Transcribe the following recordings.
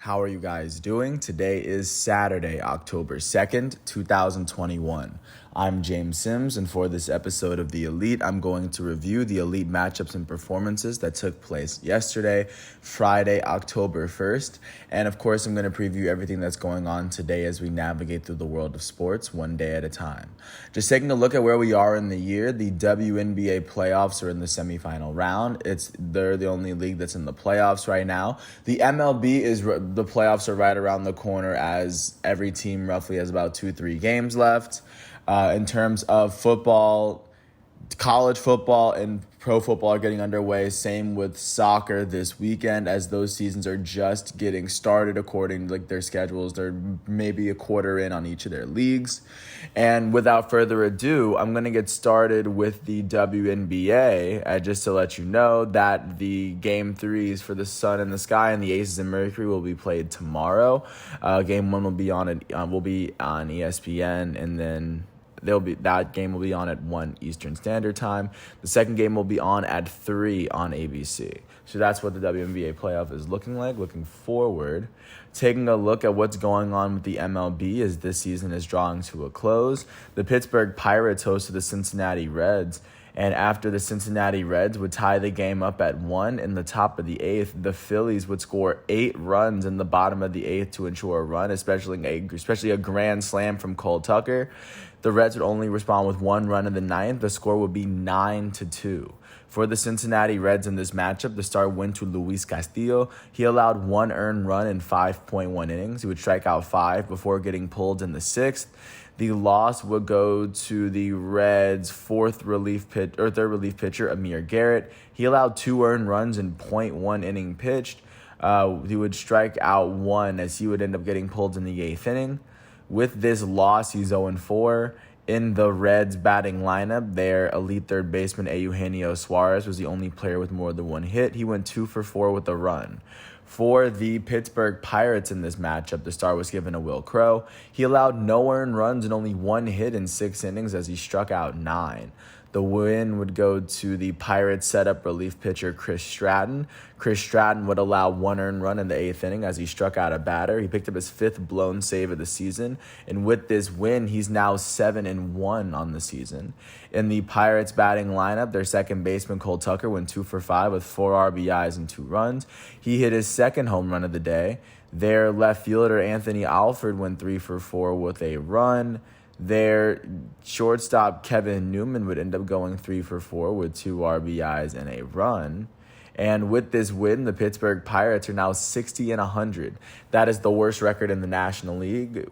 How are you guys doing? Today is Saturday, October 2nd, 2021. I'm James Sims, and for this episode of The Elite, I'm going to review the Elite matchups and performances that took place yesterday, Friday, October 1st. And of course, I'm going to preview everything that's going on today as we navigate through the world of sports one day at a time. Just taking a look at where we are in the year, the WNBA playoffs are in the semifinal round. They're the only league that's in the playoffs right now. The the playoffs are right around the corner as every team roughly has about 2-3 games left. In terms of football, college football and pro football are getting underway. Same with soccer this weekend, as those seasons are just getting started according to their schedules. They're maybe a quarter in on each of their leagues. And without further ado, I'm going to get started with the WNBA. Just to let you know that the game threes for the Sun and the Sky and the Aces and Mercury will be played tomorrow. Game one will be on ESPN, and then that game will be on at 1 Eastern Standard Time. The second game will be on at 3 on ABC. So that's what the WNBA playoff is looking like, looking forward. Taking a look at what's going on with the MLB as this season is drawing to a close. The Pittsburgh Pirates hosted the Cincinnati Reds. And after the Cincinnati Reds would tie the game up at 1 in the top of the 8th, the Phillies would score 8 runs in the bottom of the 8th to ensure a run, especially a grand slam from Cole Tucker. The Reds would only respond with 1 run in the 9th. The score would be 9-2. For the Cincinnati Reds in this matchup, the start went to Luis Castillo. He allowed 1 earned run in 5.1 innings. He would strike out 5 before getting pulled in the 6th. The loss would go to the Reds' third relief pitcher, Amir Garrett. He allowed 2 earned runs in .1 inning pitched. He would strike out 1 as he would end up getting pulled in the 8th inning. With this loss, he's 0-4. In the Reds' batting lineup, their elite third baseman, Eugenio Suarez, was the only player with more than 1 hit. He went 2-for-4 with a run. For the Pittsburgh Pirates in this matchup, the start was given to Will Crowe. He allowed no earned runs and only 1 hit in 6 innings as he struck out 9. The win would go to the Pirates setup relief pitcher Chris Stratton. Chris Stratton would allow 1 earned run in the 8th inning as he struck out a batter. He picked up his 5th blown save of the season, and with this win, he's now 7-1 on the season. In the Pirates batting lineup, their second baseman Cole Tucker went 2-for-5 with 4 RBIs and 2 runs. He hit his 2nd home run of the day. Their left fielder Anthony Alford went 3-for-4 with a run. Their shortstop, Kevin Newman, would end up going 3-for-4 with 2 RBIs and a run. And with this win, the Pittsburgh Pirates are now 60-100. That is the worst record in the National League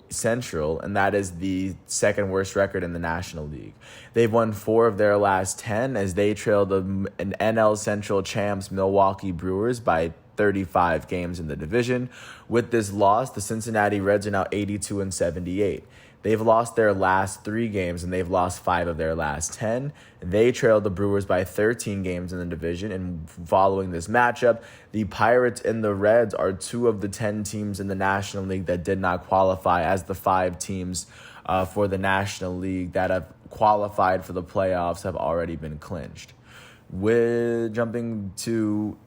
Central, and that is the 2nd worst record in the National League. They've won 4 of their last 10 as they trailed an NL Central champs Milwaukee Brewers by 35 games in the division. With this loss, the Cincinnati Reds are now 82-78. They've lost their last 3 games, and they've lost 5 of their last 10. They trailed the Brewers by 13 games in the division, and following this matchup, the Pirates and the Reds are 2 of the 10 teams in the National League that did not qualify, as the 5 teams for the National League that have qualified for the playoffs have already been clinched. We're jumping to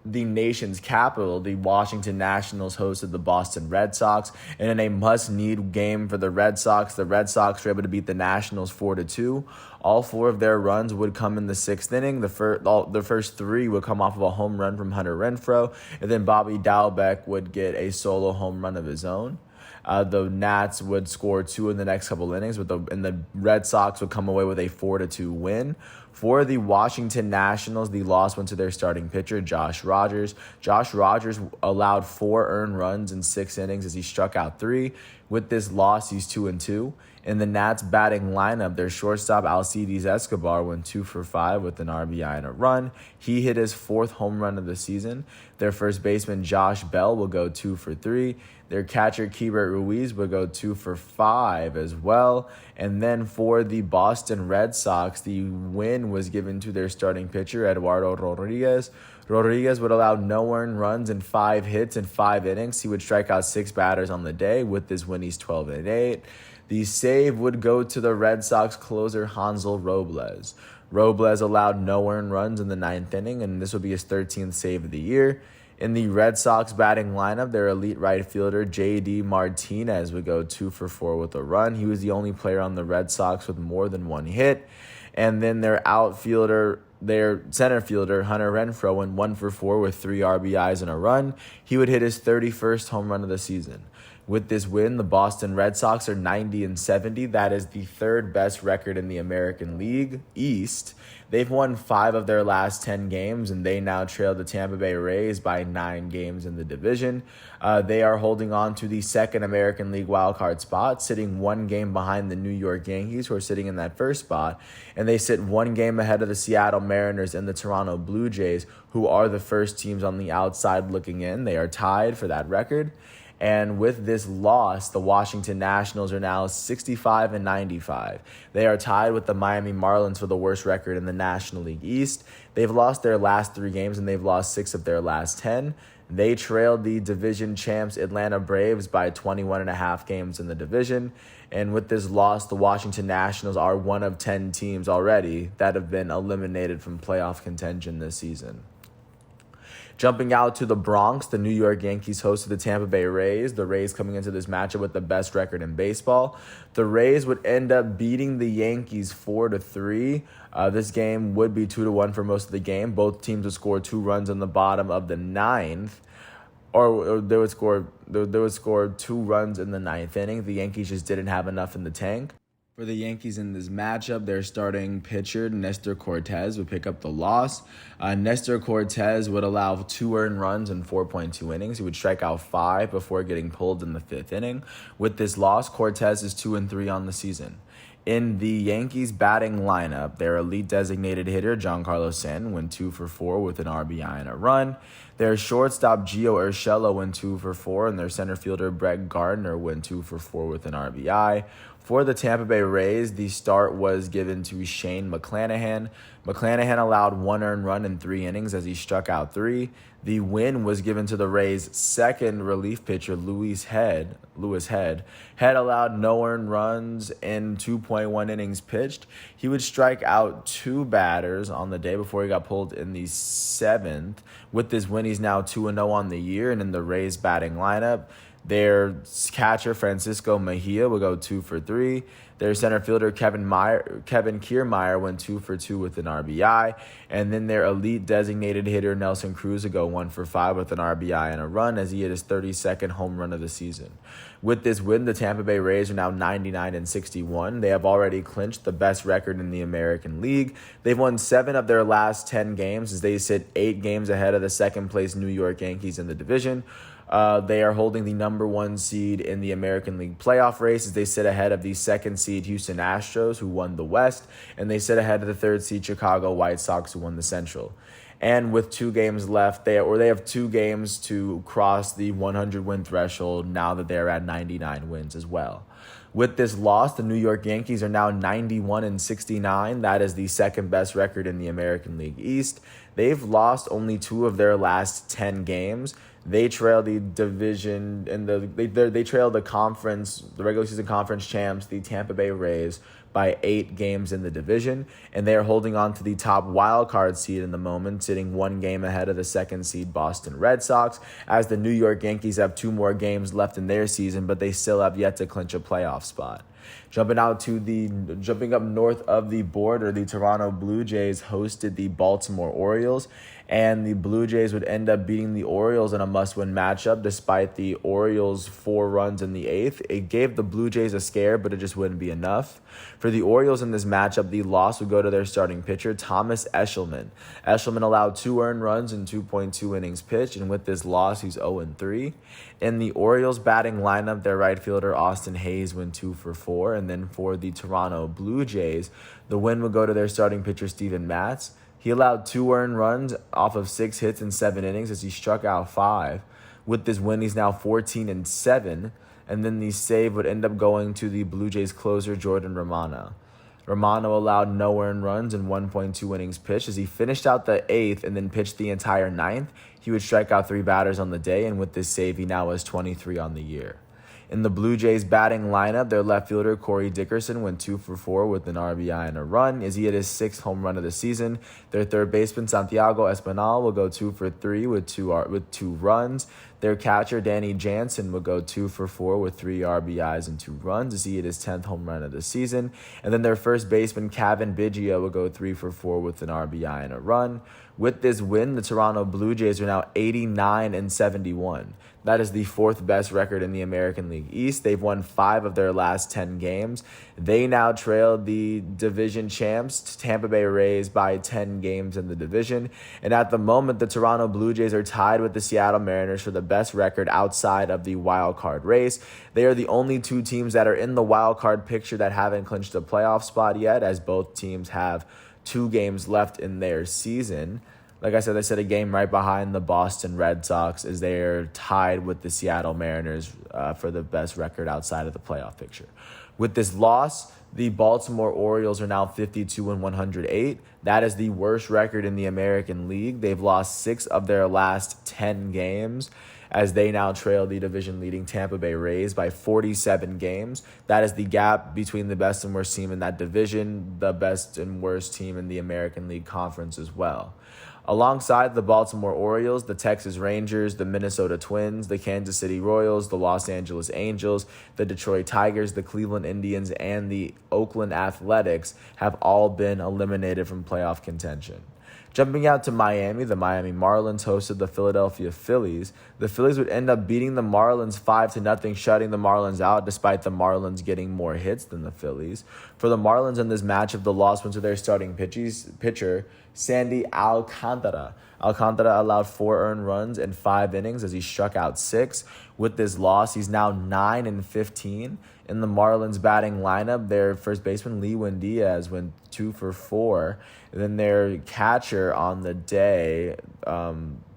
the nation's capital. The Washington Nationals hosted the Boston Red Sox, and in a must-need game for the Red Sox were able to beat the Nationals 4-2. All 4 of their runs would come in the 6th inning. The first 3 would come off of a home run from Hunter Renfroe, and then Bobby Dalbec would get a solo home run of his own. The Nats would score 2 in the next couple innings, and the Red Sox would come away with a 4-2 win. For the Washington Nationals, the loss went to their starting pitcher, Josh Rogers. Josh Rogers allowed 4 earned runs in 6 innings as he struck out 3. With this loss, he's 2-2. In the Nats batting lineup, their shortstop, Alcides Escobar, went 2-for-5 with an RBI and a run. He hit his 4th home run of the season. Their first baseman, Josh Bell, will go 2-for-3. Their catcher, Keibert Ruiz, would go 2-for-5 as well. And then for the Boston Red Sox, the win was given to their starting pitcher, Eduardo Rodriguez. Rodriguez would allow no earned runs and 5 hits in 5 innings. He would strike out 6 batters on the day. With this win, he's 12-8. The save would go to the Red Sox closer, Hansel Robles. Robles allowed no earned runs in the 9th inning, and this would be his 13th save of the year. In the Red Sox batting lineup, their elite right fielder, J.D. Martinez, would go 2 for 4 with a run. He was the only player on the Red Sox with more than one hit. And then their center fielder, Hunter Renfroe, went 1 for 4 with 3 RBIs and a run. He would hit his 31st home run of the season. With this win, the Boston Red Sox are 90-70. That is the third best record in the American League East. They've won 5 of their last 10 games, and they now trail the Tampa Bay Rays by 9 games in the division. They are holding on to the second American League wildcard spot, sitting 1 game behind the New York Yankees, who are sitting in that first spot. And they sit 1 game ahead of the Seattle Mariners and the Toronto Blue Jays, who are the first teams on the outside looking in. They are tied for that record. And with this loss, the Washington Nationals are now 65-95. They are tied with the Miami Marlins for the worst record in the National League East. They've lost their last 3 games, and they've lost 6 of their last 10. They trailed the division champs Atlanta Braves by 21.5 games in the division. And with this loss, the Washington Nationals are one of 10 teams already that have been eliminated from playoff contention this season. Jumping out to the Bronx, the New York Yankees hosted the Tampa Bay Rays. The Rays coming into this matchup with the best record in baseball. The Rays would end up beating the Yankees 4-3. This game would be 2-1 for most of the game. Both teams would score 2 runs in the bottom of the 9th. Or they would score 2 runs in the 9th inning. The Yankees just didn't have enough in the tank. For the Yankees in this matchup, their starting pitcher, Nestor Cortes, would pick up the loss. Nestor Cortes would allow 2 earned runs in 4.2 innings. He would strike out 5 before getting pulled in the 5th inning. With this loss, Cortes is 2-3 on the season. In the Yankees batting lineup, their elite designated hitter, Giancarlo Stanton, went 2 for 4 with an RBI and a run. Their shortstop, Gio Urshela, went 2 for 4, and their center fielder, Brett Gardner, went 2 for 4 with an RBI. For the Tampa Bay Rays, the start was given to Shane McClanahan. McClanahan allowed 1 earned run in 3 innings as he struck out 3. The win was given to the Rays' second relief pitcher, Louis Head. Head allowed no earned runs in 2.1 innings pitched. He would strike out 2 batters on the day before he got pulled in the 7th. With this win, he's now 2-0 on the year, and in the Rays batting lineup, their catcher, Francisco Mejia, will go 2 for 3. Their center fielder, Kevin Kiermaier, went 2 for 2 with an RBI. And then their elite designated hitter, Nelson Cruz, will go 1 for 5 with an RBI and a run as he hit his 32nd home run of the season. With this win, the Tampa Bay Rays are now 99-61. They have already clinched the best record in the American League. They've won 7 of their last 10 games as they sit 8 games ahead of the second-place New York Yankees in the division. They are holding the number 1 seed in the American League playoff race as they sit ahead of the 2nd seed Houston Astros, who won the West, and they sit ahead of the 3rd seed Chicago White Sox, who won the Central. And with 2 games left, they have 2 games to cross the 100-win threshold now that they're at 99 wins as well. With this loss, the New York Yankees are now 91-69. That is the second best record in the American League East. They've lost only 2 of their last 10 games. They trail the division and they trail the regular season conference champs, the Tampa Bay Rays, by 8 games in the division, and they are holding on to the top wild card seed in the moment, sitting 1 game ahead of the 2nd seed Boston Red Sox, as the New York Yankees have 2 more games left in their season, but they still have yet to clinch a playoff spot. Jumping up north of the border, the Toronto Blue Jays hosted the Baltimore Orioles, and the Blue Jays would end up beating the Orioles in a must-win matchup despite the Orioles' 4 runs in the 8th. It gave the Blue Jays a scare, but it just wouldn't be enough. For the Orioles in this matchup, the loss would go to their starting pitcher, Thomas Eshelman. Eshelman allowed 2 earned runs in 2.2 innings pitched, and with this loss, he's 0-3. In the Orioles batting lineup, their right fielder, Austin Hayes, went 2 for 4, and then for the Toronto Blue Jays, the win would go to their starting pitcher, Steven Matz. He allowed 2 earned runs off of 6 hits in 7 innings as he struck out 5. With this win, he's now 14-7, and then the save would end up going to the Blue Jays closer, Jordan Romano. Romano allowed no earned runs in 1.2 innings pitched as he finished out the 8th and then pitched the entire 9th. He would strike out 3 batters on the day, and with this save, he now has 23 on the year. In the Blue Jays batting lineup, their left fielder Corey Dickerson went 2 for 4 with an RBI and a run as he hit his 6th home run of the season. Their third baseman Santiago Espinal will go 2 for 3 with two runs. Their catcher Danny Jansen will go 2 for 4 with 3 RBIs and 2 runs as he hit his 10th home run of the season. And then their first baseman Cavan Biggio will go 3 for 4 with an RBI and a run. With this win, the Toronto Blue Jays are now 89-71. That is the 4th best record in the American League East. They've won 5 of their last 10 games. They now trail the division champs, Tampa Bay Rays, by 10 games in the division. And at the moment, the Toronto Blue Jays are tied with the Seattle Mariners for the best record outside of the wild card race. They are the only 2 teams that are in the wild card picture that haven't clinched a playoff spot yet, as both teams have 2 games left in their season. Like I said, they set a game right behind the Boston Red Sox as they are tied with the Seattle Mariners for the best record outside of the playoff picture. With this loss, the Baltimore Orioles are now 52-108. That is the worst record in the American League. They've lost 6 of their last 10 games as they now trail the division-leading Tampa Bay Rays by 47 games. That is the gap between the best and worst team in that division, the best and worst team in the American League Conference as well. Alongside the Baltimore Orioles, the Texas Rangers, the Minnesota Twins, the Kansas City Royals, the Los Angeles Angels, the Detroit Tigers, the Cleveland Indians, and the Oakland Athletics have all been eliminated from playoff contention. Jumping out to Miami, the Miami Marlins hosted the Philadelphia Phillies. The Phillies would end up beating the Marlins 5-0, shutting the Marlins out despite the Marlins getting more hits than the Phillies. For the Marlins in this matchup, the loss went to their starting pitcher, Sandy Alcantara. Alcantara allowed 4 earned runs in 5 innings as he struck out 6. With this loss, he's now 9-15. In the Marlins batting lineup, their first baseman, Lewin Diaz, went 2 for 4. And then their catcher on the day,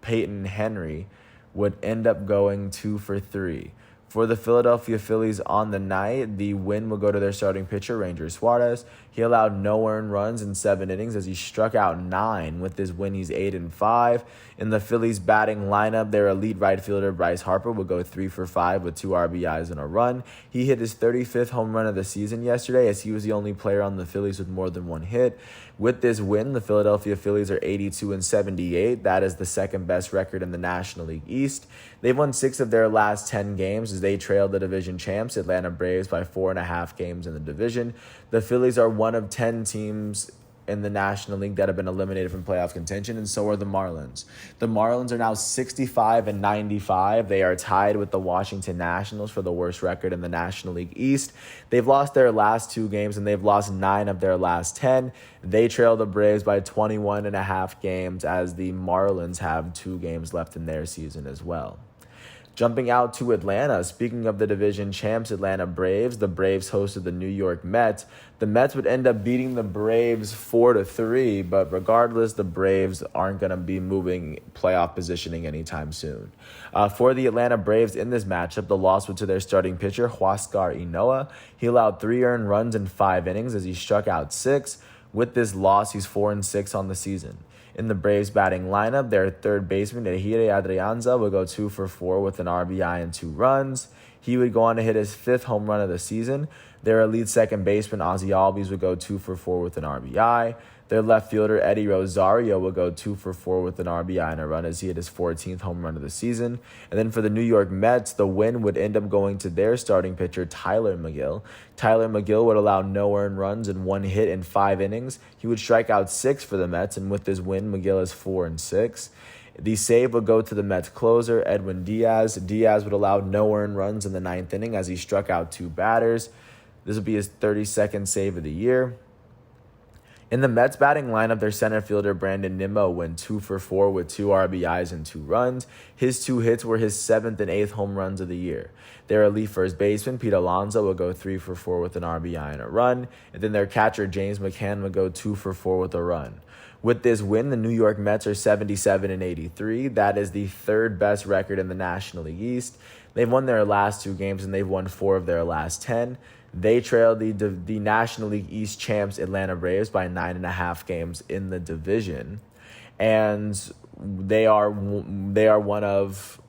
Peyton Henry, would end up going 2 for 3. For the Philadelphia Phillies on the night, the win will go to their starting pitcher, Ranger Suarez. He allowed no earned runs in 7 innings as he struck out 9. With this win, he's 8-5. In the Phillies batting lineup, their elite right fielder, Bryce Harper, will go 3 for 5 with 2 RBIs and a run. He hit his 35th home run of the season yesterday as he was the only player on the Phillies with more than 1 hit. With this win, the Philadelphia Phillies are 82-78. That is the second best record in the National League East. They've won 6 of their last 10 games as they trailed the division champs, Atlanta Braves, by 4.5 games in the division. The Phillies are one of 10 teams in the National League that have been eliminated from playoff contention, and so are the Marlins. The Marlins are now 65-95. They are tied with the Washington Nationals for the worst record in the National League East. They've lost their last 2 games, and they've lost 9 of their last 10. They trail the Braves by 21.5 games as the Marlins have 2 games left in their season as well. Jumping out to Atlanta, speaking of the division champs Atlanta Braves, the Braves hosted the New York Mets. The Mets would end up beating the Braves 4-3, but regardless, the Braves aren't going to be moving playoff positioning anytime soon. For the Atlanta Braves in this matchup, the loss was to their starting pitcher, Huascar Ynoa. He allowed 3 earned runs in 5 innings as he struck out 6. With this loss, he's 4-6 on the season. In the Braves batting lineup, their third baseman, Ehire Adrianza, will go 2 for 4 with an RBI and 2 runs. He would go on to hit his 5th home run of the season. Their elite second baseman, Ozzie Albies, would go 2 for 4 with an RBI. Their left fielder, Eddie Rosario, will go 2 for 4 with an RBI and a run as he hit his 14th home run of the season. And then for the New York Mets, the win would end up going to their starting pitcher, Tyler McGill. Tyler McGill would allow no earned runs and 1 hit in 5 innings. He would strike out 6 for the Mets, and with this win, McGill is 4-6. The save would go to the Mets closer, Edwin Diaz. Diaz would allow no earned runs in the 9th inning as he struck out 2 batters. This would be his 32nd save of the year. In the Mets batting lineup, their center fielder Brandon Nimmo went 2 for 4 with 2 RBIs and 2 runs. His 2 hits were his 7th and 8th home runs of the year. Their elite first baseman, Pete Alonso, will go 3 for 4 with an RBI and a run. And then their catcher, James McCann, would go 2 for 4 with a run. With this win, the New York Mets are 77-83. That is the 3rd best record in the National League East. They've won their last 2 games, and they've won 4 of their last 10. They trail the National League East champs Atlanta Braves by 9.5 games in the division, and they are one of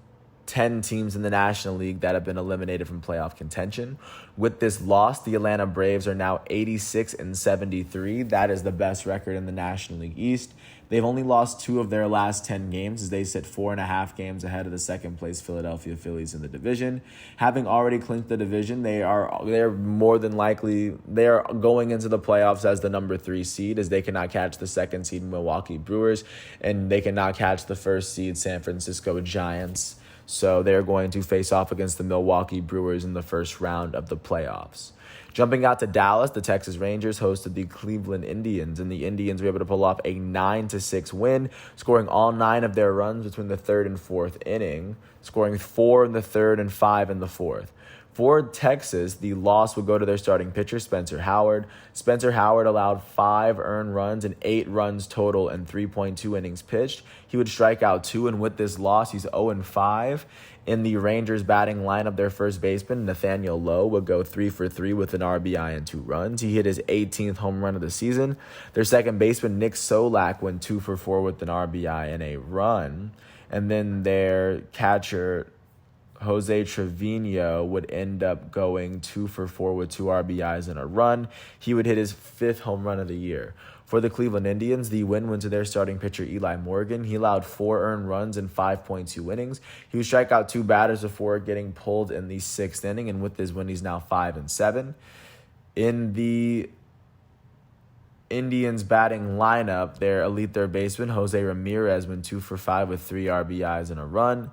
10 teams in the National League that have been eliminated from playoff contention. With this loss, the Atlanta Braves are now 86-73. That is the best record in the National League East. They've only lost 2 of their last 10 games as they sit 4.5 games ahead of the second place Philadelphia Phillies in the division. Having already clinched the division, they're more than likely they are going into the playoffs as the number 3 seed, as they cannot catch the second seed Milwaukee Brewers and they cannot catch the first seed San Francisco Giants. So they're going to face off against the Milwaukee Brewers in the first round of the playoffs. Jumping out to Dallas, the Texas Rangers hosted the Cleveland Indians, and the Indians were able to pull off a 9-6 win, scoring all 9 of their runs between the 3rd and 4th inning, scoring 4 in the 3rd and 5 in the 4th. For Texas, the loss would go to their starting pitcher, Spencer Howard. Spencer Howard allowed 5 earned runs and 8 runs total in 3.2 innings pitched. He would strike out 2, and with this loss, he's 0-5. In the Rangers batting lineup, their first baseman, Nathaniel Lowe, would go 3 for 3 with an RBI and 2 runs. He hit his 18th home run of the season. Their second baseman, Nick Solak, went 2 for 4 with an RBI and a run. And then their catcher, Jose Trevino, would end up going 2 for 4 with 2 RBIs and a run. He would hit his 5th home run of the year. For the Cleveland Indians, the win went to their starting pitcher, Eli Morgan. He allowed 4 earned runs in 5.2 innings. He would strike out 2 batters before getting pulled in the 6th inning, and with this win, he's now 5-7. In the Indians batting lineup, their elite third baseman, Jose Ramirez, went 2 for 5 with 3 RBIs and a run.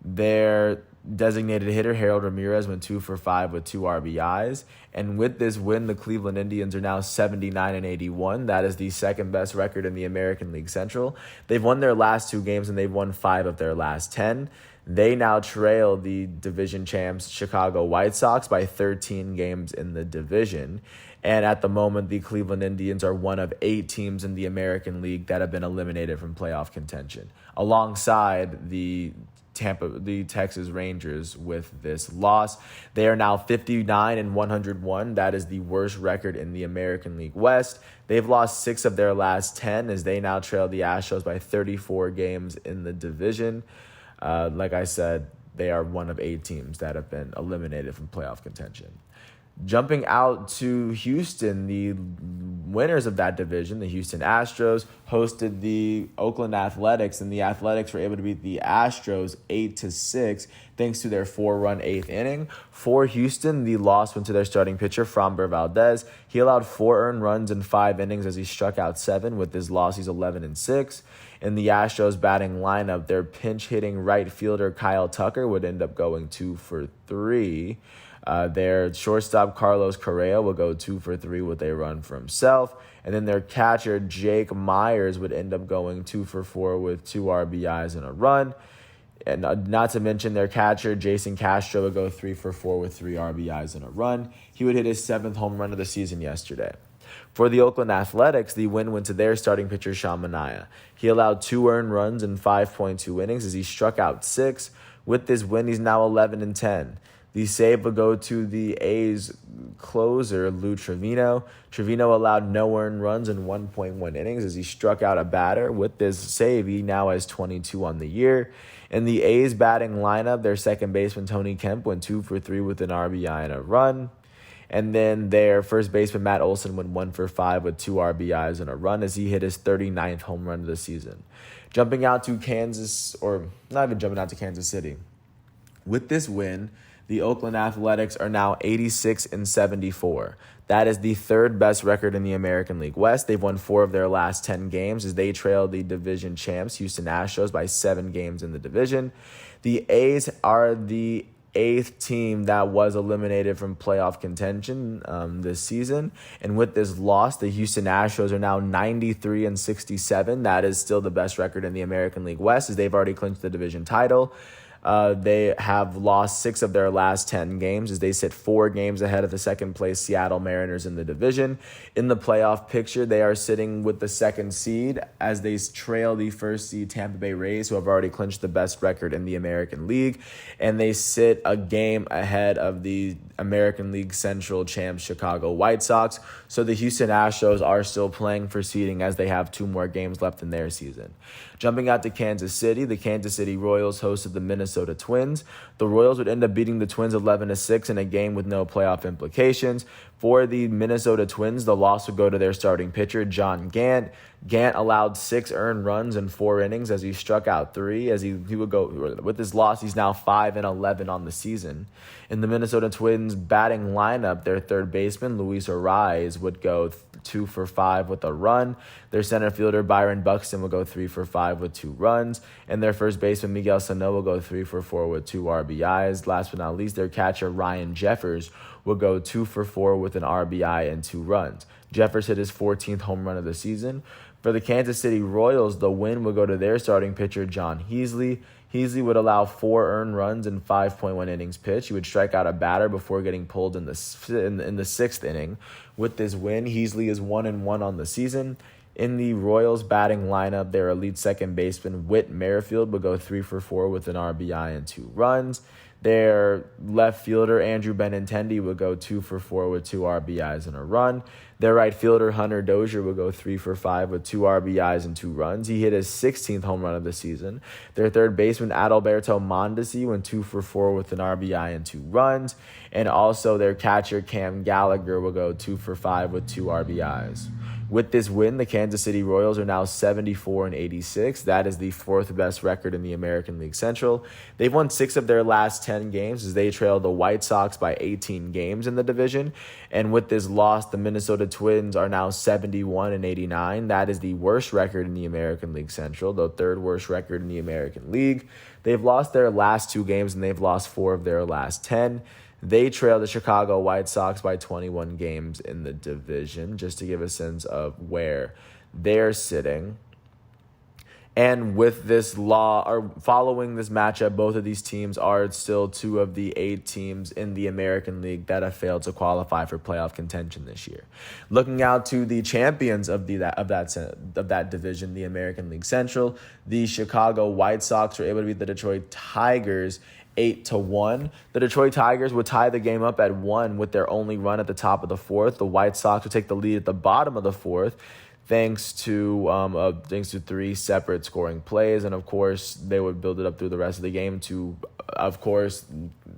Their designated hitter, Harold Ramirez, went 2 for 5 with 2 RBIs. And with this win, the Cleveland Indians are now 79-81. That is the second best record in the American League Central. They've won their last 2 games, and they've won 5 of their last 10. They now trail the division champs Chicago White Sox by 13 games in the division. And at the moment, the Cleveland Indians are one of 8 teams in the American League that have been eliminated from playoff contention, alongside the Texas Rangers. With this loss, they are now 59-101. That is the worst record in the American League West. They've lost 6 of their last 10 as they now trail the Astros by 34 games in the division. Like I said, they are one of 8 teams that have been eliminated from playoff contention. Jumping out to Houston, the winners of that division, the Houston Astros, hosted the Oakland Athletics, and the Athletics were able to beat the Astros 8-6 thanks to their 4-run 8th inning. For Houston, the loss went to their starting pitcher, Framber Valdez. He allowed 4 earned runs in 5 innings as he struck out 7. With his loss, he's 11-6. In the Astros batting lineup, their pinch-hitting right fielder, Kyle Tucker, would end up going 2 for 3. Their shortstop, Carlos Correa, will go 2 for 3 with a run for himself. And then their catcher, Jake Myers, would end up going 2 for 4 with 2 RBIs and a run. And not to mention their catcher, Jason Castro, would go 3 for 4 with 3 RBIs and a run. He would hit his 7th home run of the season yesterday. For the Oakland Athletics, the win went to their starting pitcher, Sean Manaea. He allowed 2 earned runs in 5.2 innings as he struck out 6. With this win, he's now 11-10. The save would go to the A's closer, Lou Trevino. Trevino allowed no earned runs in 1.1 innings as he struck out a batter. With this save, he now has 22 on the year. In the A's batting lineup, their second baseman, Tony Kemp, went 2 for 3 with an RBI and a run. And then their first baseman, Matt Olson, went 1 for 5 with 2 RBIs and a run as he hit his 39th home run of the season. Jumping out to Kansas, or not even jumping out to Kansas City. With this win, the Oakland Athletics are now 86-74. That is the 3rd best record in the American League West. They've won 4 of their last 10 games as they trail the division champs, Houston Astros, by 7 games in the division. The A's are the 8th team that was eliminated from playoff contention this season. And with this loss, the Houston Astros are now 93-67. That is still the best record in the American League West as they've already clinched the division title. They have lost 6 of their last 10 games as they sit 4 games ahead of the second place Seattle Mariners in the division. In the playoff picture, they are sitting with the 2nd seed as they trail the 1st seed Tampa Bay Rays, who have already clinched the best record in the American League. And they sit a game ahead of the American League Central champs Chicago White Sox. So the Houston Astros are still playing for seeding as they have 2 more games left in their season. Jumping out to Kansas City, the Kansas City Royals hosted the Minnesota Twins. The Royals would end up beating the Twins 11-6 in a game with no playoff implications. For the Minnesota Twins, the loss would go to their starting pitcher, John Gant. Gant allowed 6 earned runs in 4 innings as he struck out 3. As he would go with his loss, he's now 5-11 on the season. In the Minnesota Twins batting lineup, their third baseman, Luis Arraez, would go 2 for 5 with a run. Their center fielder, Byron Buxton, will go 3 for 5 with 2 runs. And their first baseman, Miguel Sano, will go 3 for 4 with 2 RBIs. Last but not least, their catcher, Ryan Jeffers, will go 2 for 4 with an RBI and 2 runs. Jeffers hit his 14th home run of the season. For the Kansas City Royals, the win would go to their starting pitcher, John Heasley. Heasley would allow 4 earned runs in 5.1 innings pitched. He would strike out a batter before getting pulled in the 6th inning. With this win, Heasley is 1-1 on the season. In the Royals batting lineup, their elite second baseman, Whit Merrifield, would go 3 for 4 with an RBI and 2 runs. Their left fielder, Andrew Benintendi, would go 2 for 4 with 2 RBIs and a run. Their right fielder, Hunter Dozier, would go 3 for 5 with 2 RBIs and 2 runs. He hit his 16th home run of the season. Their third baseman, Adalberto Mondesi, went 2 for 4 with an RBI and 2 runs. And also their catcher, Cam Gallagher, will go 2 for 5 with 2 RBIs. With this win, the Kansas City Royals are now 74-86. That is the 4th best record in the American League Central. They've won 6 of their last 10 games as they trailed the White Sox by 18 games in the division. And with this loss, the Minnesota Twins are now 71-89. That is the worst record in the American League Central, the 3rd worst record in the American League. They've lost their last 2 games and they've lost 4 of their last 10. They trail the Chicago White Sox by 21 games in the division, just to give a sense of where they're sitting. And with this following this matchup, both of these teams are still 2 of the 8 teams in the American League that have failed to qualify for playoff contention this year. Looking out to the champions of that division, the American League Central, the Chicago White Sox were able to beat the Detroit Tigers 8-1. The Detroit Tigers would tie the game up at 1 with their only run at the top of the 4th. The White Sox would take the lead at the bottom of the 4th. Thanks to 3 separate scoring plays. And, of course, they would build it up through the rest of the game to, of course,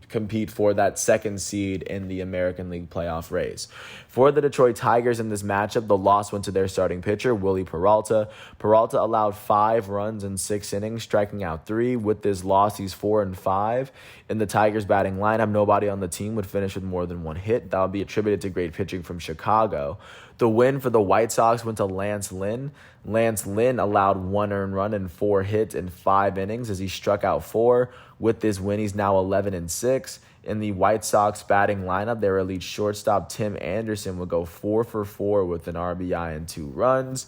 compete for that 2nd seed in the American League playoff race. For the Detroit Tigers in this matchup, the loss went to their starting pitcher, Willie Peralta. Peralta allowed 5 runs in 6 innings, striking out 3. With this loss, he's 4-5. In the Tigers batting lineup, nobody on the team would finish with more than 1 hit. That would be attributed to great pitching from Chicago. The win for the White Sox went to Lance Lynn. Lance Lynn allowed 1 earned run and 4 hits in 5 innings as he struck out 4. With this win, he's now 11-6. In the White Sox batting lineup, their elite shortstop, Tim Anderson, would go 4 for 4 with an RBI and 2 runs.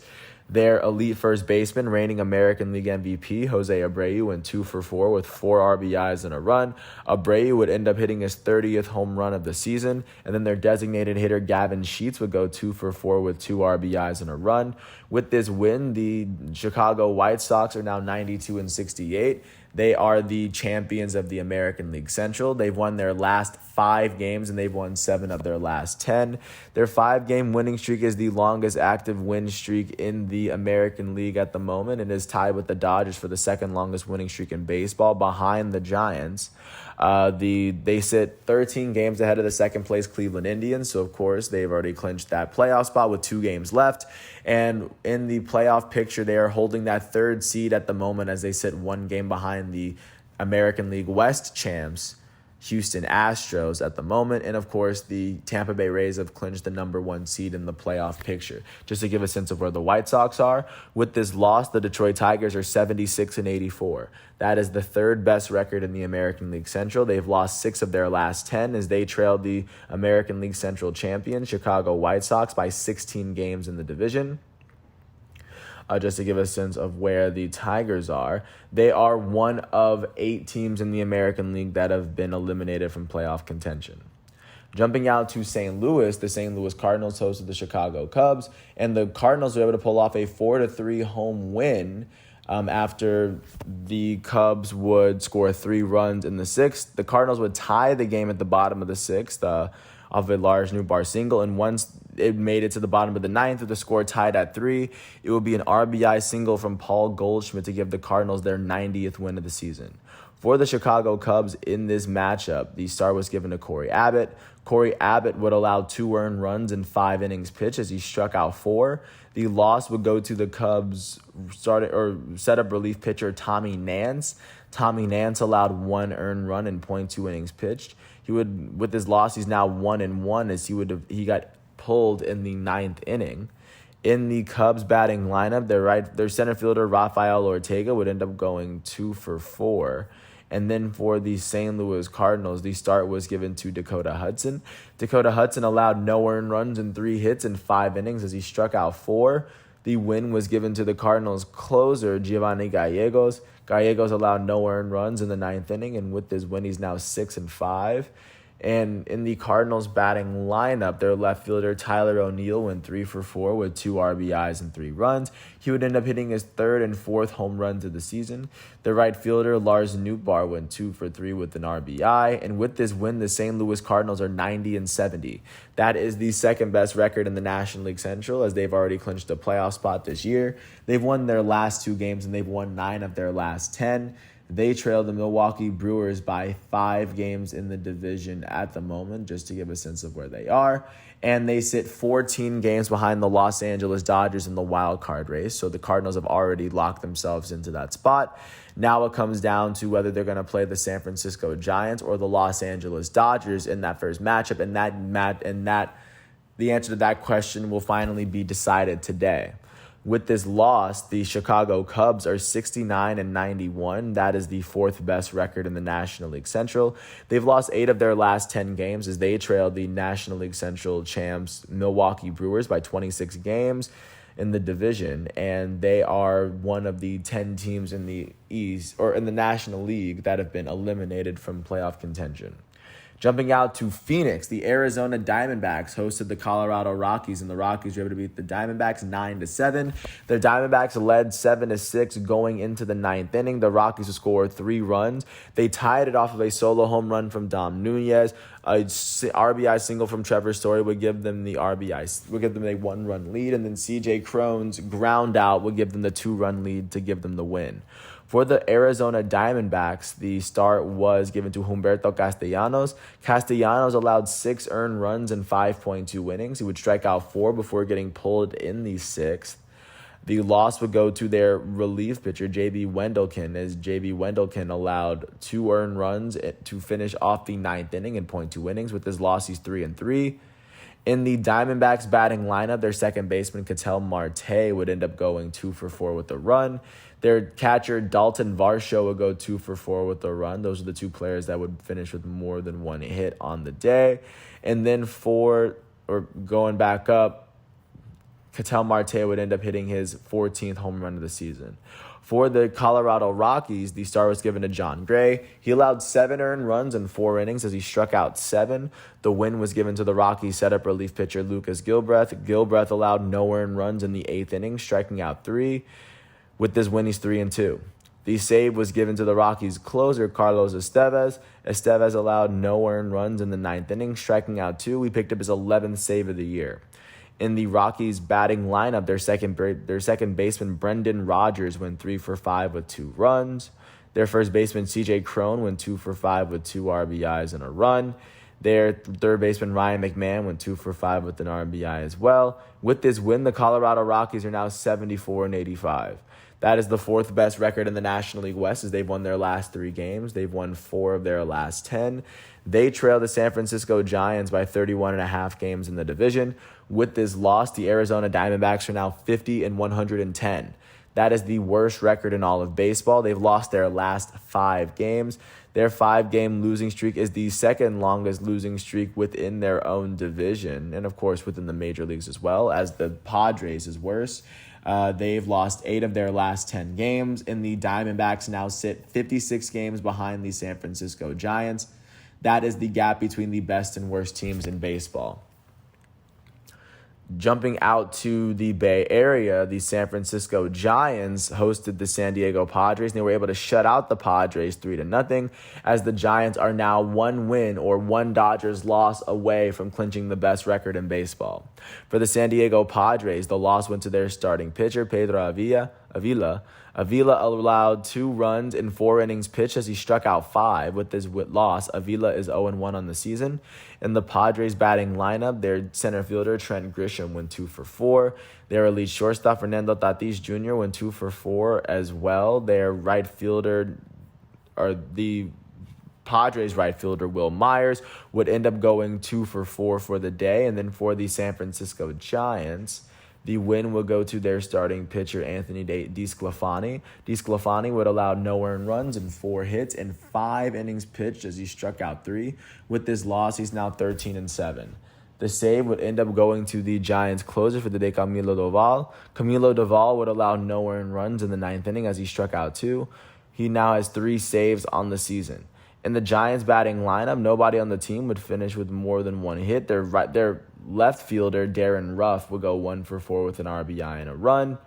Their elite first baseman, reigning American League MVP, Jose Abreu, went 2 for 4 with 4 RBIs and a run. Abreu would end up hitting his 30th home run of the season. And then their designated hitter, Gavin Sheets, would go 2 for 4 with 2 RBIs and a run. With this win, the Chicago White Sox are now 92-68. They are the champions of the American League Central. They've won their last 5 games, and they've won 7 of their last 10. Their 5-game winning streak is the longest active win streak in the American League at the moment and is tied with the Dodgers for the 2nd longest winning streak in baseball, behind the Giants. They sit 13 games ahead of the 2nd place Cleveland Indians, so of course they've already clinched that playoff spot with 2 games left. And in the playoff picture, they are holding that 3rd seed at the moment as they sit 1 game behind the American League West champs, Houston Astros, at the moment. And, of course, the Tampa Bay Rays have clinched the number 1 seed in the playoff picture. Just to give a sense of where the White Sox are, with this loss, the Detroit Tigers are 76-84. That is the 3rd best record in the American League Central. They've lost 6 of their last 10 as they trailed the American League Central champion, Chicago White Sox, by 16 games in the division. Just to give a sense of where the Tigers are, they are 1 of 8 teams in the American League that have been eliminated from playoff contention. Jumping out to St. Louis, the St. Louis Cardinals hosted the Chicago Cubs, and the Cardinals were able to pull off a 4-3 home win After the Cubs would score 3 runs in the 6th, the Cardinals would tie the game at the bottom of the 6th off a Lars Nootbaar single. And once it made it to the bottom of the 9th with the score tied at 3, it would be an RBI single from Paul Goldschmidt to give the Cardinals their 90th win of the season. For the Chicago Cubs in this matchup, the start was given to Corey Abbott. Corey Abbott would allow 2 earned runs in 5 innings pitched as he struck out 4. The loss would go to the Cubs setup relief pitcher Tommy Nance. Tommy Nance allowed 1 earned run in .2 innings pitched. With his loss, he's now 1-1 as he got pulled in the 9th inning. In the Cubs batting lineup, their center fielder Rafael Ortega would end up going 2 for 4. And then for the St. Louis Cardinals, the start was given to Dakota Hudson. Dakota Hudson allowed no earned runs and 3 hits in 5 innings as he struck out 4. The win was given to the Cardinals closer, Giovanni Gallegos. Gallegos allowed no earned runs in the 9th inning, and with this win, he's now 6-5. And in the Cardinals batting lineup, their left fielder Tyler O'Neill went 3 for 4 with 2 RBIs and 3 runs. He would end up hitting his 3rd and 4th home runs of the season. The right fielder Lars Nootbaar went 2 for 3 with an RBI. And with this win, the St. Louis Cardinals are 90-70. That is the second best record in the National League Central, as they've already clinched a playoff spot this year. They've won their last 2 games and they've won 9 of their last 10. They trail the Milwaukee Brewers by 5 games in the division at the moment, just to give a sense of where they are. And they sit 14 games behind the Los Angeles Dodgers in the wild card race. So the Cardinals have already locked themselves into that spot. Now it comes down to whether they're going to play the San Francisco Giants or the Los Angeles Dodgers in that first matchup. The answer to that question will finally be decided today. With this loss, the Chicago Cubs are 69-91. That is the 4th best record in the National League Central. They've lost 8 of their last 10 games as they trailed the National League Central champs Milwaukee Brewers by 26 games in the division, and they are one of the 10 teams in the East or in the National League that have been eliminated from playoff contention. Jumping out to Phoenix, the Arizona Diamondbacks hosted the Colorado Rockies, and the Rockies were able to beat the Diamondbacks 9-7. The Diamondbacks led 7-6 going into the 9th inning. The Rockies would score 3 runs. They tied it off of a solo home run from Dom Nunez. A RBI single from Trevor Story would give them a 1-run lead, and then CJ Cron's ground out would give them the 2-run lead to give them the win. For the Arizona Diamondbacks, the start was given to Humberto Castellanos. Castellanos allowed 6 earned runs in 5.2 innings. He would strike out 4 before getting pulled in the 6th. The loss would go to their relief pitcher, J.B. Wendelken, as J.B. Wendelken allowed 2 earned runs to finish off the 9th inning in .2 innings. With his loss, he's 3-3. In the Diamondbacks batting lineup, their second baseman, Ketel Marte, would end up going 2 for 4 with a run. Their catcher, Dalton Varsho, would go 2 for 4 with a run. Those are the 2 players that would finish with more than 1 hit on the day. And then going back up, Ketel Marte would end up hitting his 14th home run of the season. For the Colorado Rockies, the start was given to John Gray. He allowed 7 earned runs in 4 innings as he struck out 7. The win was given to the Rockies setup relief pitcher Lucas Gilbreth. Gilbreth allowed no earned runs in the 8th inning, striking out 3. With this win, he's 3-2. The save was given to the Rockies closer, Carlos Estevez. Estevez allowed no earned runs in the 9th inning, striking out 2. He picked up his 11th save of the year. In the Rockies batting lineup, their second baseman, Brendan Rodgers, went 3 for 5 with 2 runs. Their first baseman, CJ Cron, went 2 for 5 with 2 RBIs and a run. Their third baseman, Ryan McMahon, went 2 for 5 with an RBI as well. With this win, the Colorado Rockies are now 74-85. That is the 4th best record in the National League West, as they've won their last 3 games. They've won 4 of their last 10. They trail the San Francisco Giants by 31.5 games in the division. With this loss, the Arizona Diamondbacks are now 50-110. That is the worst record in all of baseball. They've lost their last 5 games. Their 5-game losing streak is the second longest losing streak within their own division, and of course within the major leagues as well, as the Padres is worse. They've lost 8 of their last 10 games, and the Diamondbacks now sit 56 games behind the San Francisco Giants. That is the gap between the best and worst teams in baseball. Jumping out to the Bay Area, the San Francisco Giants hosted the San Diego Padres, and they were able to shut out the Padres 3-0, as the Giants are now one win or one Dodgers loss away from clinching the best record in baseball. For the San Diego Padres, the loss went to their starting pitcher, Pedro Avila. Avila allowed 2 runs in 4 innings pitched as he struck out 5. With this loss, Avila is 0-1 on the season. In the Padres batting lineup, their center fielder, Trent Grisham, went 2 for 4. Their elite shortstop, Fernando Tatis Jr., went 2 for 4 as well. Their right fielder, or the Padres right fielder, Will Myers, would end up going 2 for 4 for the day. And then for the San Francisco Giants, the win will go to their starting pitcher, Anthony DeSclafani. DeSclafani would allow no earned runs and 4 hits in 5 innings pitched as he struck out 3. With this loss, he's now 13-7. The save would end up going to the Giants closer for the day, Camilo Doval. Camilo Doval would allow no earned runs in the 9th inning as he struck out 2. He now has 3 saves on the season. In the Giants batting lineup, nobody on the team would finish with more than 1 hit. Their left fielder, Darren Ruff, would go 1 for 4 with an RBI and a run.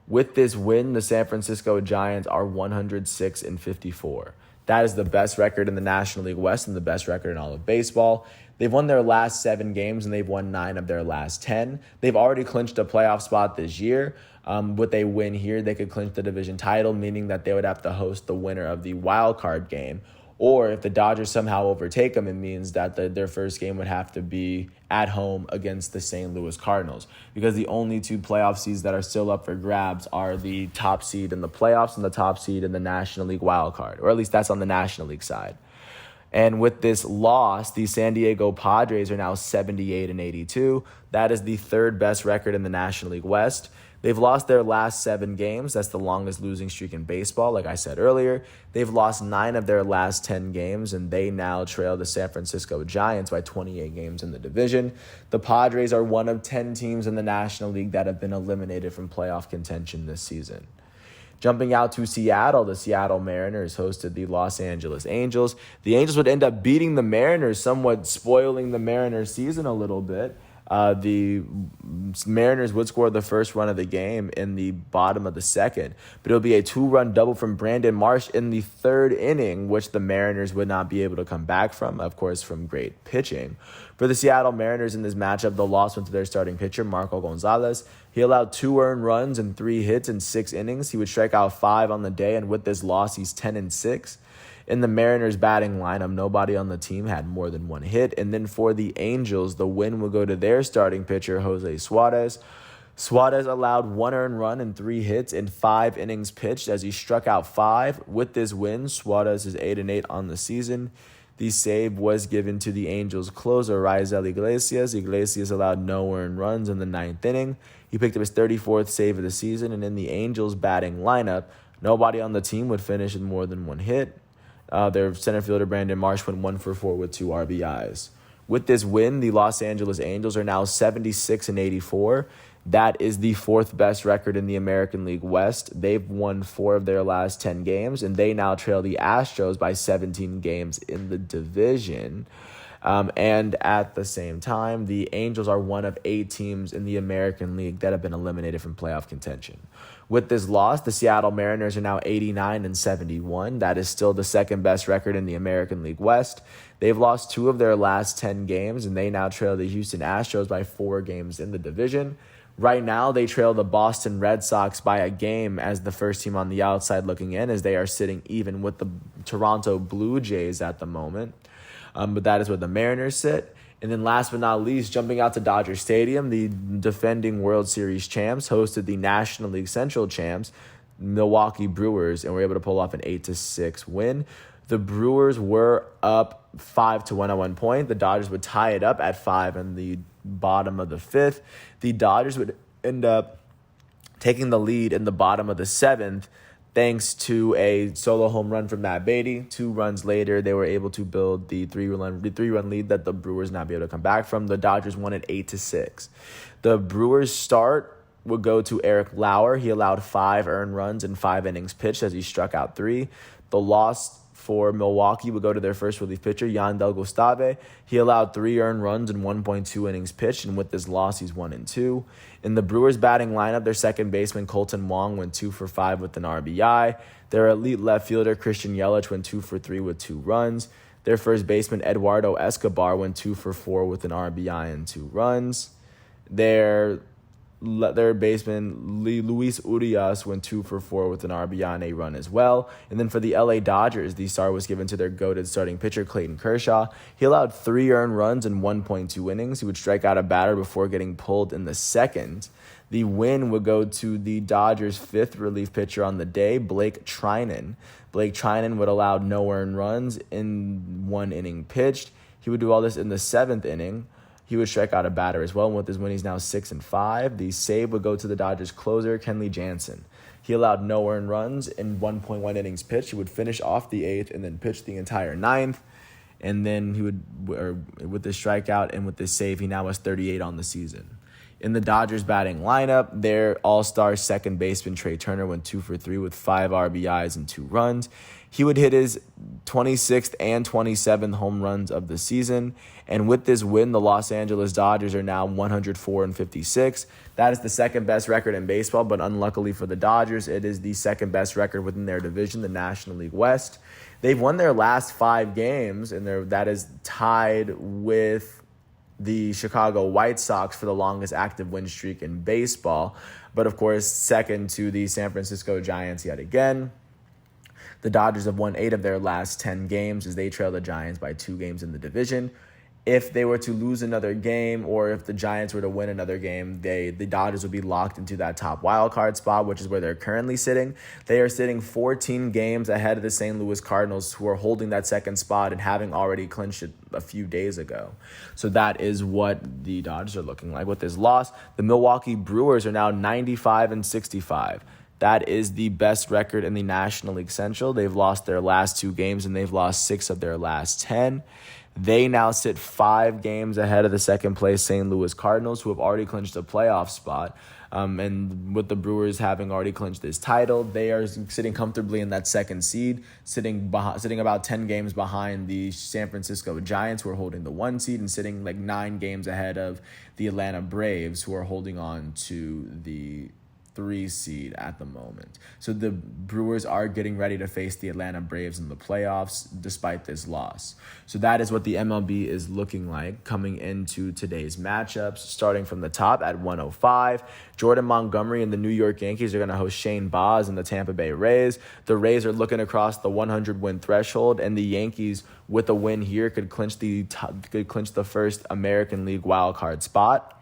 With this win, the San Francisco Giants are 106-54. That is the best record in the National League West and the best record in all of baseball. They've won their last 7 games, and they've won 9 of their last 10. They've already clinched a playoff spot this year. With a win here, they could clinch the division title, meaning that they would have to host the winner of the wild card game. Or if the Dodgers somehow overtake them, it means that their first game would have to be at home against the St. Louis Cardinals, because the only 2 playoff seeds that are still up for grabs are the top seed in the playoffs and the top seed in the National League wild card, or at least that's on the National League side. And with this loss, the San Diego Padres are now 78-82. That is the 3rd best record in the National League West. They've lost their last 7 games. That's the longest losing streak in baseball, like I said earlier. They've lost 9 of their last 10 games, and they now trail the San Francisco Giants by 28 games in the division. The Padres are one of 10 teams in the National League that have been eliminated from playoff contention this season. Jumping out to Seattle, the Seattle Mariners hosted the Los Angeles Angels. The Angels would end up beating the Mariners, somewhat spoiling the Mariners' season a little bit. The Mariners would score the first run of the game in the bottom of the 2nd, but it'll be a 2-run double from Brandon Marsh in the 3rd inning, which the Mariners would not be able to come back from, of course, from great pitching. For the Seattle Mariners in this matchup, the loss went to their starting pitcher, Marco Gonzalez. He allowed 2 earned runs and 3 hits in 6 innings. He would strike out 5 on the day, and with this loss, he's 10-6. In the Mariners batting lineup, nobody on the team had more than 1 hit. And then for the Angels, the win will go to their starting pitcher, Jose Suarez. Suarez allowed 1 earned run and 3 hits in 5 innings pitched as he struck out 5. With this win, Suarez is 8-8 on the season. The save was given to the Angels closer, Raisel Iglesias. Iglesias allowed no earned runs in the 9th inning. He picked up his 34th save of the season. And in the Angels batting lineup, nobody on the team would finish with more than 1 hit. Their center fielder, Brandon Marsh, went 1 for 4 with 2 RBIs. With this win, the Los Angeles Angels are now 76-84. That is the 4th best record in the American League West. They've won 4 of their last 10 games, and they now trail the Astros by 17 games in the division. And at the same time, the Angels are one of 8 teams in the American League that have been eliminated from playoff contention. With this loss, the Seattle Mariners are now 89-71. That is still the 2nd best record in the American League West. They've lost 2 of their last 10 games, and they now trail the Houston Astros by 4 games in the division. Right now, they trail the Boston Red Sox by a game as the first team on the outside looking in, as they are sitting even with the Toronto Blue Jays at the moment. But that is where the Mariners sit. And then last but not least, jumping out to Dodger Stadium, the defending World Series champs hosted the National League Central champs, Milwaukee Brewers, and were able to pull off an 8-6 win. The Brewers were up 5-1 at one point. The Dodgers would tie it up at 5 in the bottom of the 5th. The Dodgers would end up taking the lead in the bottom of the 7th, thanks to a solo home run from Matt Beatty. 2 runs later, they were able to build the 3-run lead that the Brewers not be able to come back from. The Dodgers won it 8-6. The Brewers' start would go to Eric Lauer. He allowed 5 earned runs in 5 innings pitched as he struck out 3. The loss for Milwaukee would go to their first relief pitcher, Yandel Gustave. He allowed 3 earned runs in 1.2 innings pitched, and with this loss, he's 1-2. In the Brewers batting lineup, their second baseman, Colton Wong, went 2 for 5 with an RBI. Their elite left fielder, Christian Yelich, went 2 for 3 with 2 runs. Their first baseman, Eduardo Escobar, went 2 for 4 with an RBI and 2 runs. Their baseman, Luis Urias, went 2 for 4 with an RBI and a run as well. And then for the LA Dodgers, the start was given to their goated starting pitcher, Clayton Kershaw. He allowed 3 earned runs in 1.2 innings. He would strike out a batter before getting pulled in the second. The win would go to the Dodgers' 5th relief pitcher on the day, Blake Treinen. Blake Treinen would allow no earned runs in 1 inning pitched. He would do all this in the 7th inning. He would strike out a batter as well. And with his win, he's now 6-5. The save would go to the Dodgers' closer, Kenley Jansen. He allowed no earned runs in 1.1 innings pitched. He would finish off the 8th and then pitch the entire 9th. And then he would, with the strikeout and with the save, he now has 38 on the season. In the Dodgers batting lineup, their all-star second baseman, Trey Turner, went 2 for 3 with 5 RBIs and 2 runs. He would hit his 26th and 27th home runs of the season. And with this win, the Los Angeles Dodgers are now 104-56. That is the second best record in baseball, but unluckily for the Dodgers, it is the second best record within their division, the National League West. They've won their last 5 games, and that is tied with the Chicago White Sox for the longest active win streak in baseball, but of course, second to the San Francisco Giants yet again. The Dodgers have won 8 of their last 10 games as they trail the Giants by 2 games in the division. If they were to lose another game, or if the Giants were to win another game, the Dodgers would be locked into that top wild card spot, which is where they're currently sitting. They are sitting 14 games ahead of the St. Louis Cardinals, who are holding that second spot and having already clinched it a few days ago. So that is what the Dodgers are looking like. With this loss, the Milwaukee Brewers are now 95-65. That is the best record in the National League Central. They've lost their last 2 games, and they've lost 6 of their last 10. They now sit 5 games ahead of the second place St. Louis Cardinals, who have already clinched a playoff spot. And with the Brewers having already clinched this title, they are sitting comfortably in that second seed, sitting about 10 games behind the San Francisco Giants, who are holding the 1 seed, and sitting like 9 games ahead of the Atlanta Braves, who are holding on to the 3 seed at the moment. So the Brewers are getting ready to face the Atlanta Braves in the playoffs despite this loss. So that is what the MLB is looking like coming into today's matchups. Starting from the top at 105, Jordan Montgomery and the New York Yankees are going to host Shane Baz and the Tampa Bay Rays. The Rays are looking across the 100-win threshold, and the Yankees, with a win here, could clinch the first American League wild card spot.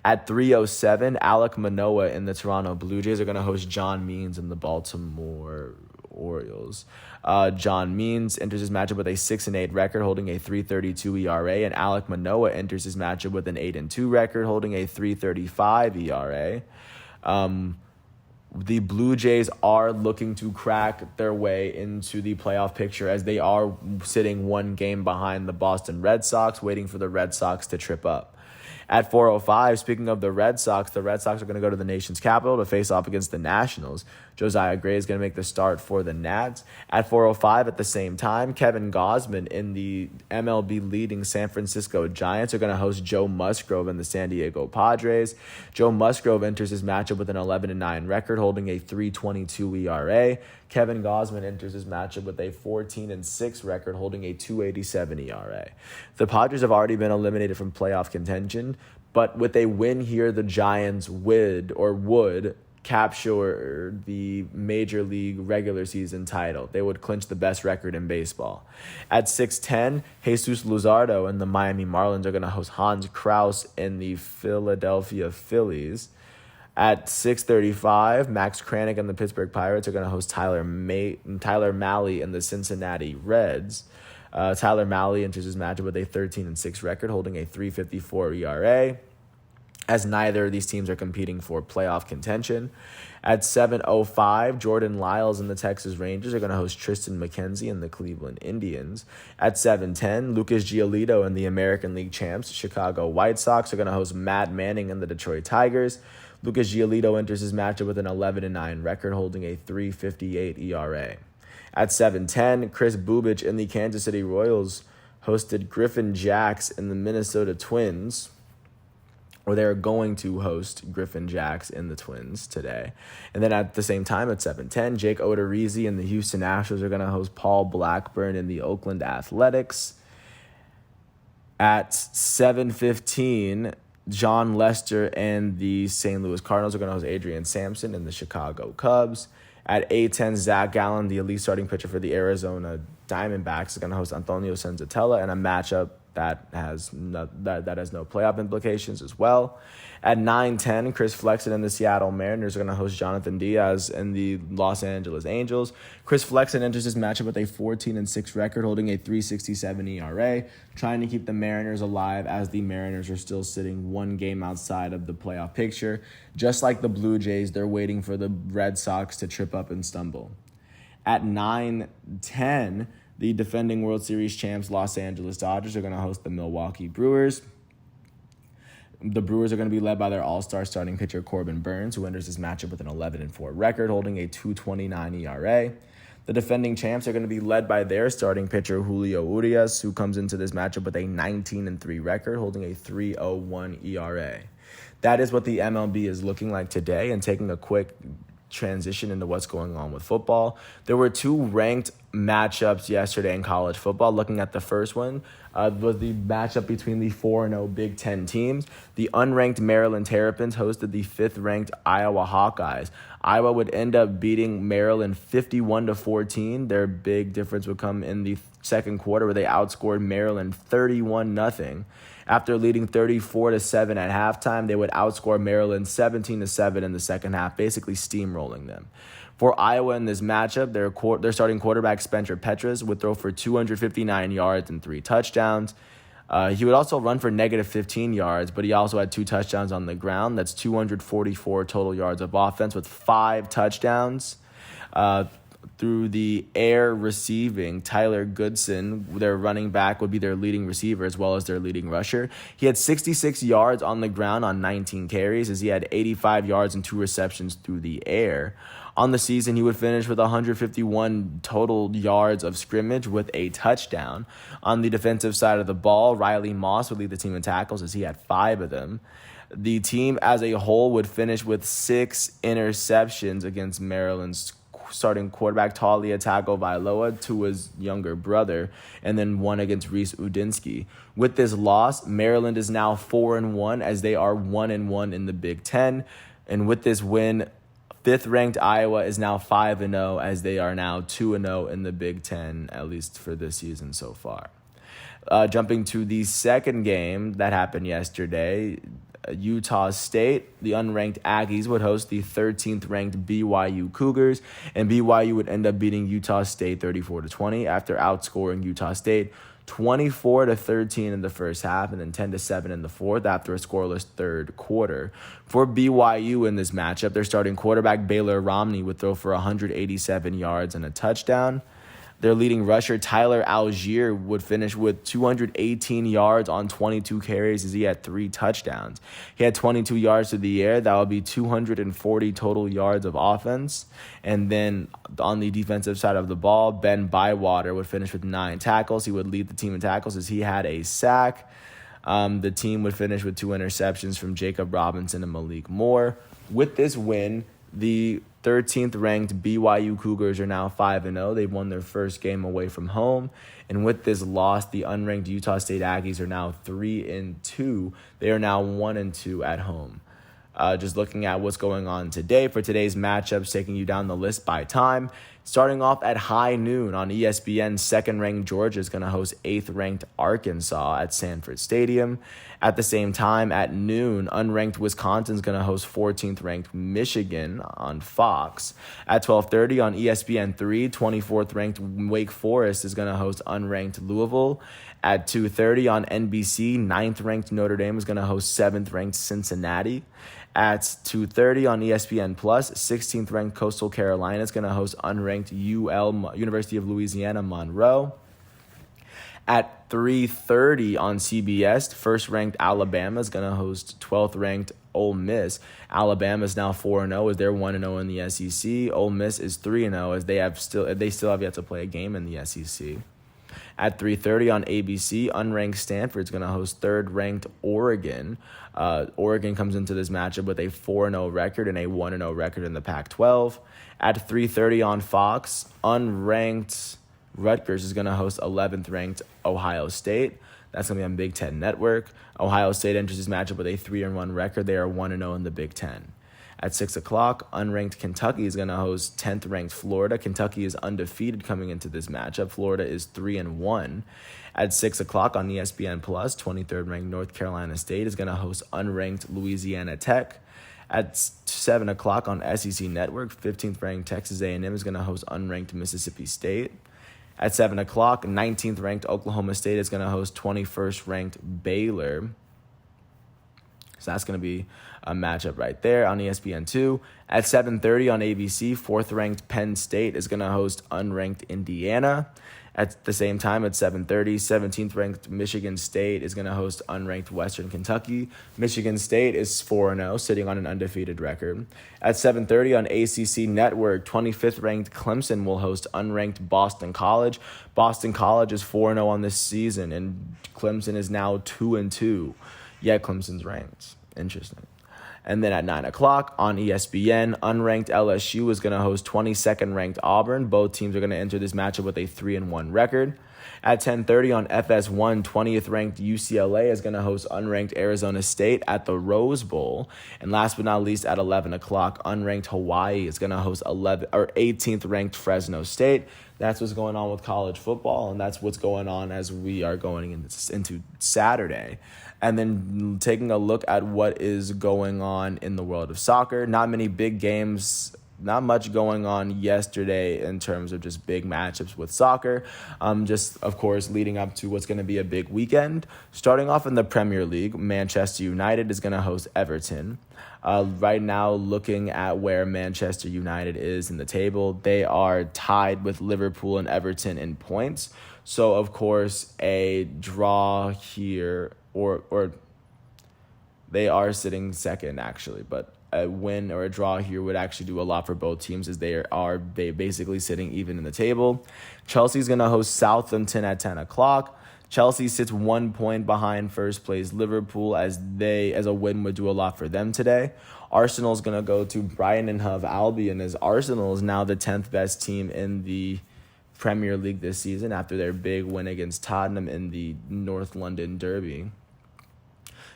At 3:07, Alek Manoah and the Toronto Blue Jays are going to host John Means and the Baltimore Orioles. John Means enters his matchup with a 6-8 record, holding a 3.32 ERA, and Alek Manoah enters his matchup with an 8-2 record, holding a 3.35 ERA. The Blue Jays are looking to crack their way into the playoff picture, as they are sitting 1 game behind the Boston Red Sox, waiting for the Red Sox to trip up. At 4:05, speaking of the Red Sox are going to go to the nation's capital to face off against the Nationals. Josiah Gray is going to make the start for the Nats. At 4:05, at the same time, Kevin Gausman in the MLB leading San Francisco Giants are going to host Joe Musgrove and the San Diego Padres. Joe Musgrove enters his matchup with an 11-9 record, holding a 3.22 ERA. Kevin Gausman enters his matchup with a 14-6 record, holding a 2.87 ERA. The Padres have already been eliminated from playoff contention, but with a win here, the Giants would capture the Major League regular season title. They would clinch the best record in baseball. At 6:10, Jesus Luzardo and the Miami Marlins are going to host Hans Kraus and the Philadelphia Phillies. At 6:35, Max Kranick and the Pittsburgh Pirates are going to host Tyler Mahle and the Cincinnati Reds. Tyler Mahle enters his matchup with a 13-6 record, holding a 3.54 ERA, as neither of these teams are competing for playoff contention. At 7:05, Jordan Lyles and the Texas Rangers are going to host Tristan McKenzie and the Cleveland Indians. At 7:10, Lucas Giolito and the American League champs Chicago White Sox are going to host Matt Manning and the Detroit Tigers. Lucas Giolito enters his matchup with an 11-9 record, holding a 3.58 ERA. At 7:10, Chris Bubich and the Kansas City Royals hosted Griffin Jacks and the Minnesota Twins, or they're going to host Griffin Jacks and the Twins today. And then at the same time at 7:10, Jake Odorizzi and the Houston Astros are going to host Paul Blackburn and the Oakland Athletics. At 7:15, John Lester and the St. Louis Cardinals are going to host Adrian Sampson and the Chicago Cubs. At 8:10, Zach Gallen, the elite starting pitcher for the Arizona Diamondbacks, is going to host Antonio Senzatella in a matchup that has no playoff implications as well. At 9:10, Chris Flexen and the Seattle Mariners are going to host Jonathan Diaz and the Los Angeles Angels. Chris Flexen enters this matchup with a 14-6 record, holding a 3.67 ERA, trying to keep the Mariners alive as the Mariners are still sitting one game outside of the playoff picture. Just like the Blue Jays, they're waiting for the Red Sox to trip up and stumble. At 9:10, the defending World Series champs Los Angeles Dodgers are going to host the Milwaukee Brewers. The Brewers are going to be led by their all-star starting pitcher Corbin Burns, who enters this matchup with an 11-4 record, holding a 2.29 ERA. The defending champs are going to be led by their starting pitcher Julio Urias, who comes into this matchup with a 19-3 record, holding a 3.01 ERA. That is what the MLB is looking like today. And taking a quick transition into what's going on with football, there were two ranked matchups yesterday in college football. Looking at the first one, was the matchup between the 4-0 Big Ten teams. The unranked Maryland Terrapins hosted the 5th-ranked Iowa Hawkeyes. Iowa would end up beating Maryland 51-14. Their big difference would come in the second quarter, where they outscored Maryland 31-0. After leading 34-7 at halftime, they would outscore Maryland 17-7 in the second half, basically steamrolling them. For Iowa in this matchup, their starting quarterback Spencer Petras would throw for 259 yards and 3 touchdowns. He would also run for negative 15 yards, but he also had 2 touchdowns on the ground. That's 244 total yards of offense with 5 touchdowns. Through the air receiving, Tyler Goodson, their running back, would be their leading receiver as well as their leading rusher. He had 66 yards on the ground on 19 carries, as he had 85 yards and 2 receptions through the air. On the season, he would finish with 151 total yards of scrimmage with a touchdown. On the defensive side of the ball, Riley Moss would lead the team in tackles, as he had 5 of them. The team as a whole would finish with 6 interceptions against Maryland's starting quarterback Talia Tagovailoa to his younger brother, and then 1 against Reese Udinsky. With this loss, Maryland is now 4-1, as they are 1-1 in the Big Ten. And with this win, 5th-ranked Iowa is now 5-0, as they are now 2-0 in the Big Ten, at least for this season so far. Jumping to the second game that happened yesterday, Utah State, the unranked Aggies, would host the 13th-ranked BYU Cougars, and BYU would end up beating Utah State 34-20 after outscoring Utah State 24-13 in the first half and then 10-7 in the fourth after a scoreless third quarter. For BYU in this matchup, their starting quarterback Baylor Romney would throw for 187 yards and a touchdown. Their leading rusher, Tyler Algier, would finish with 218 yards on 22 carries, as he had 3 touchdowns. He had 22 yards to the air. That would be 240 total yards of offense. And then on the defensive side of the ball, Ben Bywater would finish with 9 tackles. He would lead the team in tackles, as he had a sack. The team would finish with 2 interceptions from Jacob Robinson and Malik Moore. With this win, the 13th-ranked BYU Cougars are now 5-0. They've won their first game away from home. And with this loss, the unranked Utah State Aggies are now 3-2. They are now 1-2 at home. Just looking at what's going on today for today's matchups, taking you down the list by time. Starting off at high noon on ESPN, 2nd-ranked Georgia is going to host 8th-ranked Arkansas at Sanford Stadium. At the same time, at noon, unranked Wisconsin is going to host 14th-ranked Michigan on Fox. At 12:30 on ESPN3, 24th-ranked Wake Forest is going to host unranked Louisville. At 2:30 on NBC, 9th-ranked Notre Dame is going to host 7th-ranked Cincinnati. At 2:30 on ESPN+, 16th-ranked Coastal Carolina is going to host unranked University of Louisiana Monroe. At 3:30 on CBS, first-ranked Alabama is going to host 12th-ranked Ole Miss. Alabama is now 4-0 as they're 1-0 in the SEC. Ole Miss is 3-0 as they still have yet to play a game in the SEC. At 3:30 on ABC, unranked Stanford is going to host third-ranked Oregon. Oregon comes into this matchup with a 4-0 record and a 1-0 record in the Pac-12. At 3:30 on Fox, unranked Rutgers is going to host 11th-ranked Ohio State. That's going to be on Big Ten Network. Ohio State enters this matchup with a 3-1 record. They are 1-0 in the Big Ten. At 6 o'clock, unranked Kentucky is going to host 10th-ranked Florida. Kentucky is undefeated coming into this matchup. Florida is 3-1. At 6 o'clock on ESPN+, 23rd-ranked North Carolina State is going to host unranked Louisiana Tech. At 7 o'clock on SEC Network, 15th-ranked Texas A&M is going to host unranked Mississippi State. At 7 o'clock, 19th-ranked Oklahoma State is going to host 21st-ranked Baylor. So that's going to be a matchup right there on ESPN2. At 7:30 on ABC, 4th-ranked Penn State is going to host unranked Indiana. At the same time, at 7:30, 17th-ranked Michigan State is going to host unranked Western Kentucky. Michigan State is 4-0, sitting on an undefeated record. At 7:30 on ACC Network, 25th-ranked Clemson will host unranked Boston College. Boston College is 4-0 on this season, and Clemson is now 2-2. Yet Clemson's ranked. Interesting. And then at 9 o'clock on ESPN, unranked LSU is going to host 22nd-ranked Auburn. Both teams are going to enter this matchup with a 3-1 record. At 10:30 on FS1, 20th-ranked UCLA is going to host unranked Arizona State at the Rose Bowl. And last but not least, at 11 o'clock, unranked Hawaii is going to host 18th-ranked Fresno State. That's what's going on with college football, and that's what's going on as we are going into Saturday. And then taking a look at what is going on in the world of soccer. Not many big games, not much going on yesterday in terms of just big matchups with soccer. Just, of course, leading up to what's going to be a big weekend. Starting off in the Premier League, Manchester United is going to host Everton. Right now, looking at where Manchester United is in the table, they are tied with Liverpool and Everton in points. So, of course, a draw here, or they are sitting second, actually, but a win or a draw here would actually do a lot for both teams as they basically sitting even in the table. Chelsea's going to host Southampton at 10 o'clock. Chelsea sits 1 point behind first place Liverpool as a win would do a lot for them today. Arsenal's going to go to Brighton and Hove Albion as Arsenal is now the 10th best team in the Premier League this season after their big win against Tottenham in the North London Derby.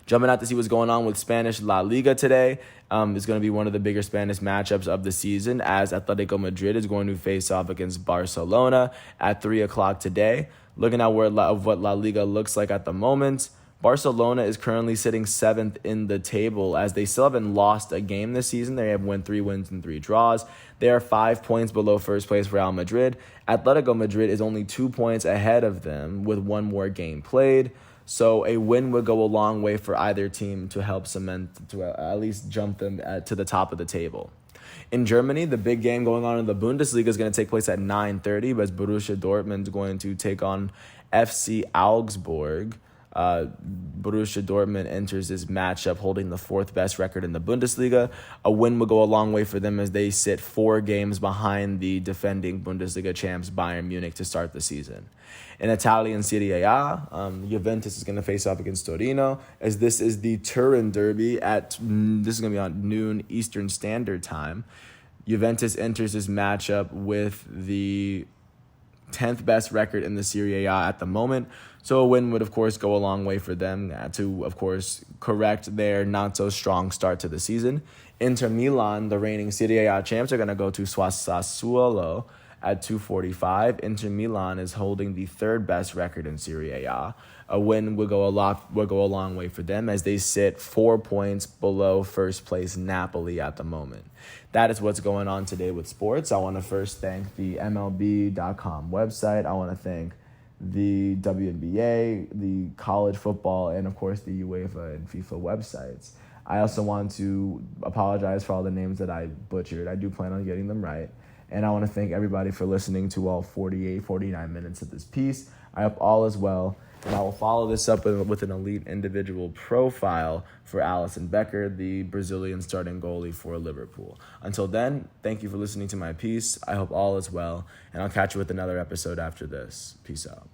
Jumping out to see what's going on with Spanish La Liga today. It's going to be one of the bigger Spanish matchups of the season as Atletico Madrid is going to face off against Barcelona at 3 o'clock today. Looking at what La Liga looks like at the moment, Barcelona is currently sitting 7th in the table as they still haven't lost a game this season. They have won 3 wins and 3 draws. They are 5 points below first place Real Madrid. Atletico Madrid is only 2 points ahead of them with 1 more game played. So a win would go a long way for either team to help cement, to at least jump them to the top of the table. In Germany, the big game going on in the Bundesliga is going to take place at 9:30, as Borussia Dortmund is going to take on FC Augsburg. Borussia Dortmund enters this matchup holding the 4th best record in the Bundesliga. A win would go a long way for them as they sit 4 games behind the defending Bundesliga champs Bayern Munich to start the season. In Italian Serie A, Juventus is going to face off against Torino as this is the Turin Derby this is going to be on noon Eastern Standard Time. Juventus enters this matchup with the 10th best record in the Serie A at the moment. So a win would, of course, go a long way for them to, of course, correct their not-so-strong start to the season. Inter Milan, the reigning Serie A champs, are going to go to Sassuolo at 2:45. Inter Milan is holding the 3rd best record in Serie A. A win would go a long way for them as they sit 4 points below first place Napoli at the moment. That is what's going on today with sports. I want to first thank the MLB.com website. I want to thank the WNBA, the college football, and of course the UEFA and FIFA websites. I also want to apologize for all the names that I butchered. I do plan on getting them right. And I want to thank everybody for listening to all 49 minutes of this piece. I hope all is well, and I will follow this up with an elite individual profile for Alisson Becker, the Brazilian starting goalie for Liverpool. Until then, thank you for listening to my piece. I hope all is well, and I'll catch you with another episode after this. Peace out.